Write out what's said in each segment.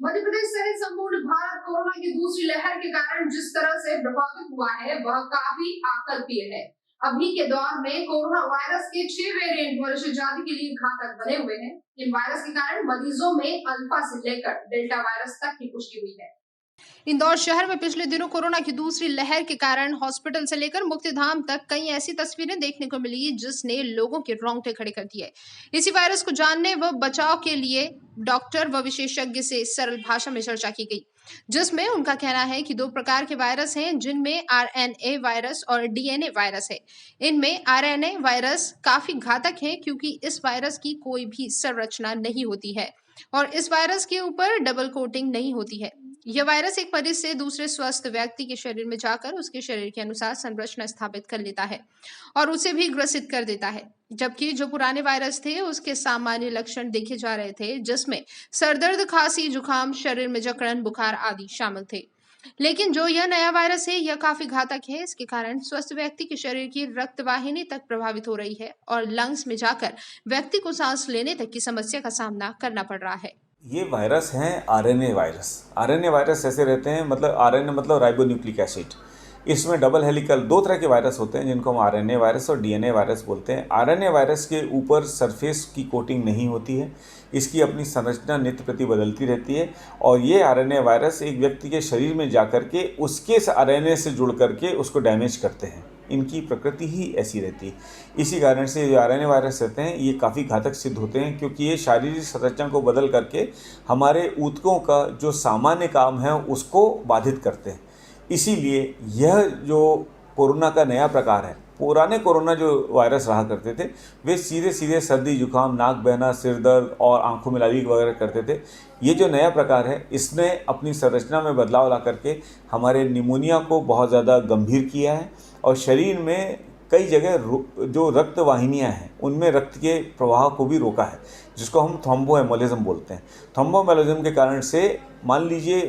मध्य प्रदेश सहित संपूर्ण भारत कोरोना की दूसरी लहर के कारण जिस तरह से प्रभावित हुआ है वह काफी आकल्पीय है। अभी के दौर में कोरोना वायरस के 6 वेरिएंट मनुष्य जाति के लिए घातक बने हुए हैं। इन वायरस के कारण मरीजों में अल्फा से लेकर डेल्टा वायरस तक की पुष्टि हुई है। इंदौर शहर में पिछले दिनों कोरोना की दूसरी लहर के कारण हॉस्पिटल से लेकर मुक्तिधाम तक कई ऐसी तस्वीरें देखने को मिली जिसने लोगों के रोंगटे खड़े कर दिए। इसी वायरस को जानने व बचाव के लिए डॉक्टर व विशेषज्ञ से सरल भाषा में चर्चा की गई, जिसमें उनका कहना है कि 2 प्रकार के वायरस हैं, जिनमें आरएनए वायरस और डीएनए वायरस है। इनमें आरएनए वायरस काफी घातक है क्योंकि इस वायरस की कोई भी संरचना नहीं होती है और इस वायरस के ऊपर डबल कोटिंग नहीं होती है। यह वायरस एक मरीज से दूसरे स्वस्थ व्यक्ति के शरीर में जाकर उसके शरीर के अनुसार संरचना स्थापित कर लेता है और उसे भी ग्रसित कर देता है। जबकि जो पुराने वायरस थे उसके सामान्य लक्षण देखे जा रहे थे, जिसमें सरदर्द, खांसी, जुकाम, शरीर में जकड़न, बुखार आदि शामिल थे। लेकिन जो यह नया वायरस है यह काफी घातक है। इसके कारण स्वस्थ व्यक्ति के शरीर की रक्तवाहिनी तक प्रभावित हो रही है और लंग्स में जाकर व्यक्ति को सांस लेने तक की समस्या का सामना करना पड़ रहा है। ये वायरस हैं आरएनए वायरस। आरएनए वायरस ऐसे रहते हैं, मतलब आरएनए मतलब राइबोन्यूक्लिक एसिड। इसमें डबल हेलिकल 2 तरह के वायरस होते हैं जिनको हम आरएनए वायरस और डीएनए वायरस बोलते हैं। आरएनए वायरस के ऊपर सरफेस की कोटिंग नहीं होती है, इसकी अपनी संरचना नित्य प्रति बदलती रहती है और ये आरएनए वायरस एक व्यक्ति के शरीर में जाकर के उसके आरएनए से जुड़ करके उसको डैमेज करते हैं। इनकी प्रकृति ही ऐसी रहती है। इसी कारण से जो आरएनए वायरस रहते हैं ये काफ़ी घातक सिद्ध होते हैं, क्योंकि ये शारीरिक संरचना को बदल करके हमारे ऊतकों का जो सामान्य काम है उसको बाधित करते हैं। इसीलिए यह जो कोरोना का नया प्रकार है, पुराने कोरोना जो वायरस रहा करते थे वे सीधे सीधे सर्दी, जुकाम, नाक बहना, सिर दर्द और आंखों में लाली वगैरह करते थे। ये जो नया प्रकार है इसने अपनी संरचना में बदलाव ला करके हमारे निमोनिया को बहुत ज़्यादा गंभीर किया है और शरीर में कई जगह जो रक्त वाहिनियाँ हैं उनमें रक्त के प्रवाह को भी रोका है, जिसको हम थ्रोम्बोएम्बोलिज्म बोलते हैं। थ्रोम्बोएम्बोलिज्म के कारण से मान लीजिए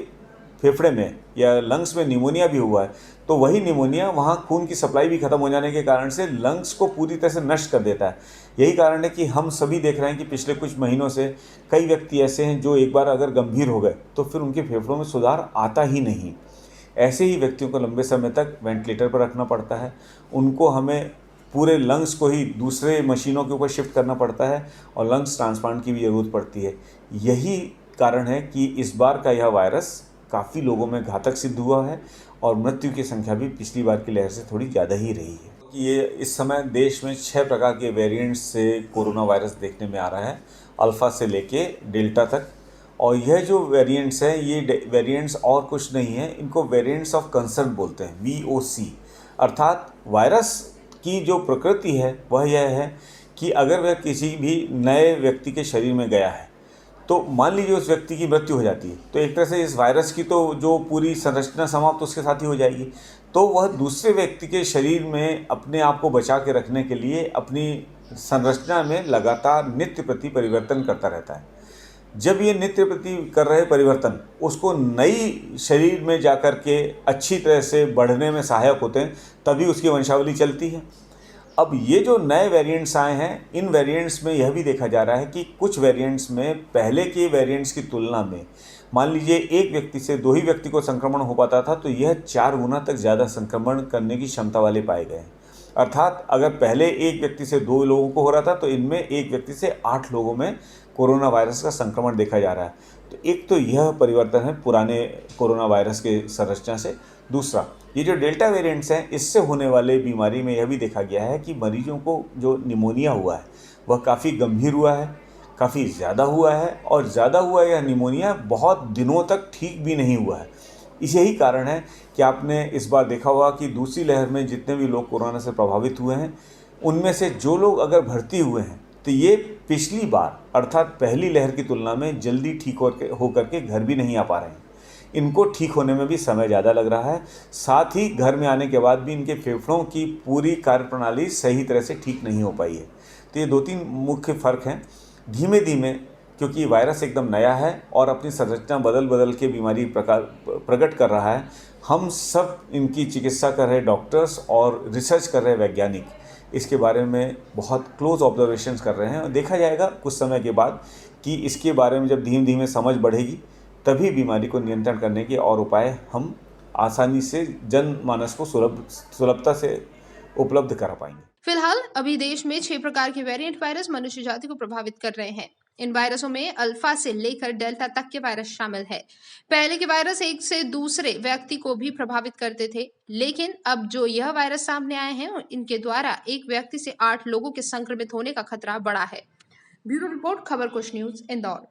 फेफड़े में या लंग्स में निमोनिया भी हुआ है तो वही निमोनिया वहाँ खून की सप्लाई भी खत्म हो जाने के कारण से लंग्स को पूरी तरह से नष्ट कर देता है। यही कारण है कि हम सभी देख रहे हैं कि पिछले कुछ महीनों से कई व्यक्ति ऐसे हैं जो एक बार अगर गंभीर हो गए तो फिर उनके फेफड़ों में सुधार आता ही नहीं। ऐसे ही व्यक्तियों को लंबे समय तक वेंटिलेटर पर रखना पड़ता है। उनको हमें पूरे लंग्स को ही दूसरे मशीनों के ऊपर शिफ्ट करना पड़ता है और लंग्स ट्रांसप्लांट की भी ज़रूरत पड़ती है। यही कारण है कि इस बार का यह वायरस काफ़ी लोगों में घातक सिद्ध हुआ है और मृत्यु की संख्या भी पिछली बार की लहर से थोड़ी ज़्यादा ही रही है। ये इस समय देश में 6 प्रकार के वेरिएंट्स से कोरोना वायरस देखने में आ रहा है, अल्फ़ा से लेके डेल्टा तक। और यह जो वेरिएंट्स हैं ये वेरिएंट्स और कुछ नहीं है, इनको वेरिएंट्स ऑफ कंसर्न बोलते हैं, VOC। अर्थात वायरस की जो प्रकृति है वह यह है कि अगर वह किसी भी नए व्यक्ति के शरीर में गया है तो मान लीजिए उस व्यक्ति की मृत्यु हो जाती है तो एक तरह से इस वायरस की तो जो पूरी संरचना समाप्त उसके साथ ही हो जाएगी, तो वह दूसरे व्यक्ति के शरीर में अपने आप को बचा के रखने के लिए अपनी संरचना में लगातार नित्य प्रति परिवर्तन करता रहता है। जब ये नित्य प्रति कर रहे परिवर्तन उसको नई शरीर में जाकर के अच्छी तरह से बढ़ने में सहायक होते हैं, तभी उसकी वंशावली चलती है। अब ये जो नए वेरिएंट्स आए हैं, इन वेरिएंट्स में यह भी देखा जा रहा है कि कुछ वेरिएंट्स में पहले के वेरिएंट्स की तुलना में मान लीजिए एक व्यक्ति से 2 ही व्यक्ति को संक्रमण हो पाता था तो यह 4 गुना तक ज़्यादा संक्रमण करने की क्षमता वाले पाए गए हैं। अर्थात अगर पहले एक व्यक्ति से 2 लोगों को हो रहा था तो इनमें एक व्यक्ति से 8 लोगों में कोरोना वायरस का संक्रमण देखा जा रहा है। तो एक तो यह परिवर्तन है पुराने कोरोना वायरस के संरचना से। दूसरा, ये जो डेल्टा वेरिएंट्स हैं इससे होने वाले बीमारी में यह भी देखा गया है कि मरीजों को जो निमोनिया हुआ है वह काफ़ी गंभीर हुआ है, काफ़ी ज़्यादा हुआ है और ज़्यादा हुआ यह निमोनिया बहुत दिनों तक ठीक भी नहीं हुआ है। यही कारण है कि आपने इस बार देखा होगा कि दूसरी लहर में जितने भी लोग कोरोना से प्रभावित हुए हैं उनमें से जो लोग अगर भर्ती हुए हैं तो ये पिछली बार अर्थात पहली लहर की तुलना में जल्दी ठीक होकर के घर भी नहीं आ पा रहे हैं। इनको ठीक होने में भी समय ज़्यादा लग रहा है, साथ ही घर में आने के बाद भी इनके फेफड़ों की पूरी कार्यप्रणाली सही तरह से ठीक नहीं हो पाई है। तो ये 2-3 मुख्य फ़र्क हैं। धीमे धीमे, क्योंकि वायरस एकदम नया है और अपनी संरचना बदल बदल के बीमारी प्रकट कर रहा है, हम सब इनकी चिकित्सा कर रहे डॉक्टर्स और रिसर्च कर रहे वैज्ञानिक इसके बारे में बहुत क्लोज ऑब्जर्वेशंस कर रहे हैं और देखा जाएगा कुछ समय के बाद कि इसके बारे में जब धीमे धीमे समझ बढ़ेगी तभी बीमारी को नियंत्रण करने के और उपाय हम आसानी से जनमानस को सुलभता से उपलब्ध करा पाएंगे। फिलहाल अभी देश में 6 प्रकार के वेरिएंट वायरस मनुष्य जाति को प्रभावित कर रहे हैं। इन वायरसों में अल्फा से लेकर डेल्टा तक के वायरस शामिल है। पहले के वायरस एक से दूसरे व्यक्ति को भी प्रभावित करते थे, लेकिन अब जो यह वायरस सामने आए हैं इनके द्वारा एक व्यक्ति से 8 लोगों के संक्रमित होने का खतरा बढ़ा है। ब्यूरो रिपोर्ट, खबर कुछ न्यूज, इंदौर।